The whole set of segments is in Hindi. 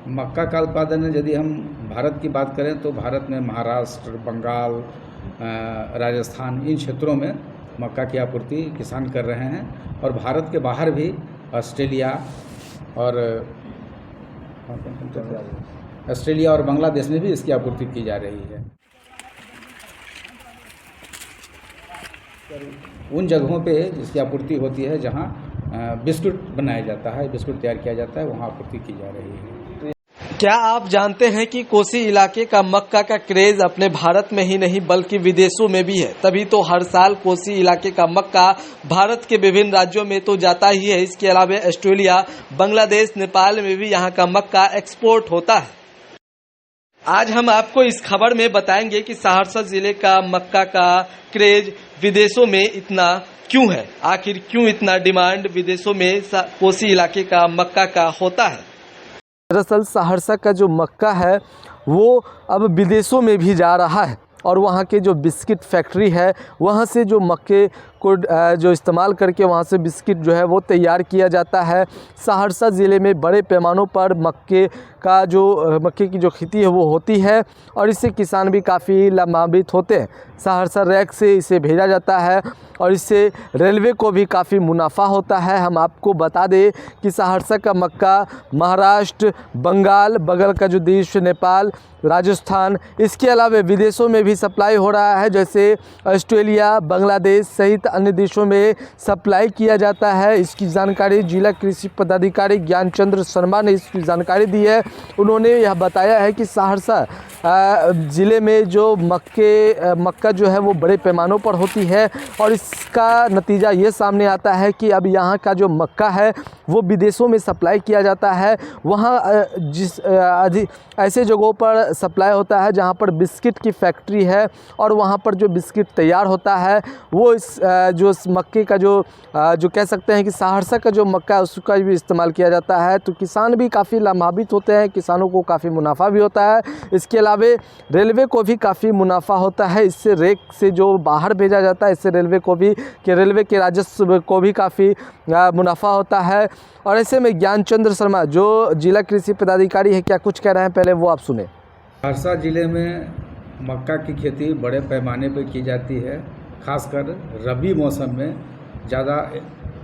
मक्का का उत्पादन यदि हम भारत की बात करें तो भारत में महाराष्ट्र, बंगाल, राजस्थान इन क्षेत्रों में मक्का की आपूर्ति किसान कर रहे हैं और भारत के बाहर भी ऑस्ट्रेलिया और बांग्लादेश में भी इसकी आपूर्ति की जा रही है। उन जगहों पे इसकी आपूर्ति होती है जहां बिस्कुट बनाया जाता है, बिस्कुट तैयार किया जाता है, वहां आपूर्ति की जा रही है। क्या आप जानते हैं कि कोसी इलाके का मक्का का क्रेज अपने भारत में ही नहीं बल्कि विदेशों में भी है। तभी तो हर साल कोसी इलाके का मक्का भारत के विभिन्न राज्यों में तो जाता ही है, इसके अलावा ऑस्ट्रेलिया, बांग्लादेश, नेपाल में भी यहाँ का मक्का एक्सपोर्ट होता है। आज हम आपको इस खबर में बताएंगे कि सहरसा जिले का मक्का का क्रेज विदेशों में इतना क्यों है, आखिर क्यों इतना डिमांड विदेशों में कोसी इलाके का मक्का का होता है। दरअसल सहरसा का जो मक्का है वो अब विदेशों में भी जा रहा है और वहाँ के जो बिस्किट फैक्ट्री है वहाँ से जो मक्के को जो इस्तेमाल करके वहाँ से बिस्किट जो है वो तैयार किया जाता है। सहरसा ज़िले में बड़े पैमानों पर मक्के की जो खेती है वो होती है और इससे किसान भी काफ़ी लाभान्वित होते हैं। सहरसा रैक से इसे भेजा जाता है और इससे रेलवे को भी काफ़ी मुनाफा होता है। हम आपको बता दें कि सहरसा का मक्का महाराष्ट्र, बंगाल, बगल का जो देश नेपाल, राजस्थान, इसके अलावा विदेशों में भी सप्लाई हो रहा है, जैसे ऑस्ट्रेलिया, बांग्लादेश सहित अन्य देशों में सप्लाई किया जाता है। इसकी जानकारी जिला कृषि पदाधिकारी ज्ञानचंद्र शर्मा ने इसकी जानकारी दी है। उन्होंने यह बताया है कि सहरसा ज़िले में जो मक्का जो है वो बड़े पैमानों पर होती है और इसका नतीजा ये सामने आता है कि अब यहाँ का जो मक्का है वो विदेशों में सप्लाई किया जाता है। वहाँ ऐसे जगहों पर सप्लाई होता है जहाँ पर बिस्किट की फैक्ट्री है और वहाँ पर जो बिस्किट तैयार होता है वो जो मक्के का जो कह सकते हैं कि सहरसा का जो मक्का है उसका भी इस्तेमाल किया जाता है। तो किसान भी काफ़ी लाभान्वित होते हैं, किसानों को काफ़ी मुनाफा भी होता है। इसके अलावा रेलवे को भी काफ़ी मुनाफा होता है। इससे रेक से जो बाहर भेजा जाता है इससे रेलवे के राजस्व को भी काफ़ी मुनाफा होता है। और ऐसे में ज्ञानचंद्र शर्मा जो जिला कृषि पदाधिकारी है क्या कुछ कह रहे हैं, पहले वो आप सुने। सहरसा जिले में मक्का की खेती बड़े पैमाने पर की जाती है, खासकर रबी मौसम में ज़्यादा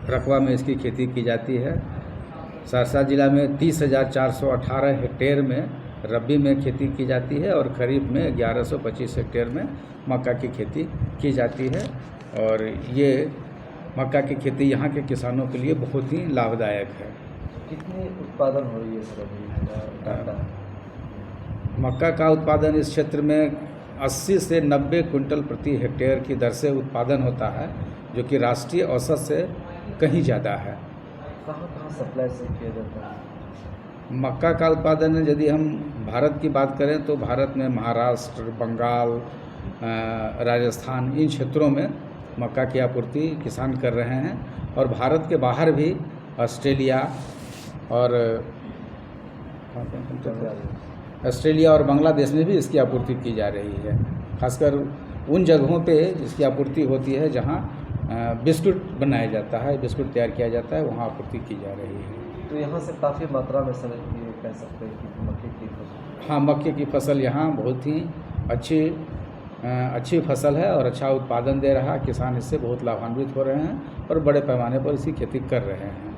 रकबा में इसकी खेती की जाती है। सहरसा जिला में 30,418 हेक्टेयर में रबी में खेती की जाती है और खरीफ में 1125 हेक्टेयर में मक्का की खेती की जाती है। और ये मक्का की खेती यहाँ के किसानों के लिए बहुत ही लाभदायक है। कितनी उत्पादन हो रही है सर? मक्का का उत्पादन इस क्षेत्र में 80 से 90 क्विंटल प्रति हेक्टेयर की दर से उत्पादन होता है, जो कि राष्ट्रीय औसत से कहीं ज़्यादा है। कहाँ सप्लाई से किया जाता है? मक्का का उत्पादन यदि हम भारत की बात करें तो भारत में महाराष्ट्र, बंगाल, राजस्थान इन क्षेत्रों में मक्का की आपूर्ति किसान कर रहे हैं और भारत के बाहर भी ऑस्ट्रेलिया और बांग्लादेश में भी इसकी आपूर्ति की जा रही है। खासकर उन जगहों पे इसकी आपूर्ति होती है जहां बिस्कुट बनाया जाता है, बिस्कुट तैयार किया जाता है, वहां आपूर्ति की जा रही है। तो यहाँ से काफ़ी मात्रा में कह सकते हैं कि मक्के की फसल। हाँ, मक्के की फसल यहाँ बहुत ही अच्छी फसल है और अच्छा उत्पादन दे रहा है। किसान इससे बहुत लाभान्वित हो रहे हैं और बड़े पैमाने पर इसकी खेती कर रहे हैं।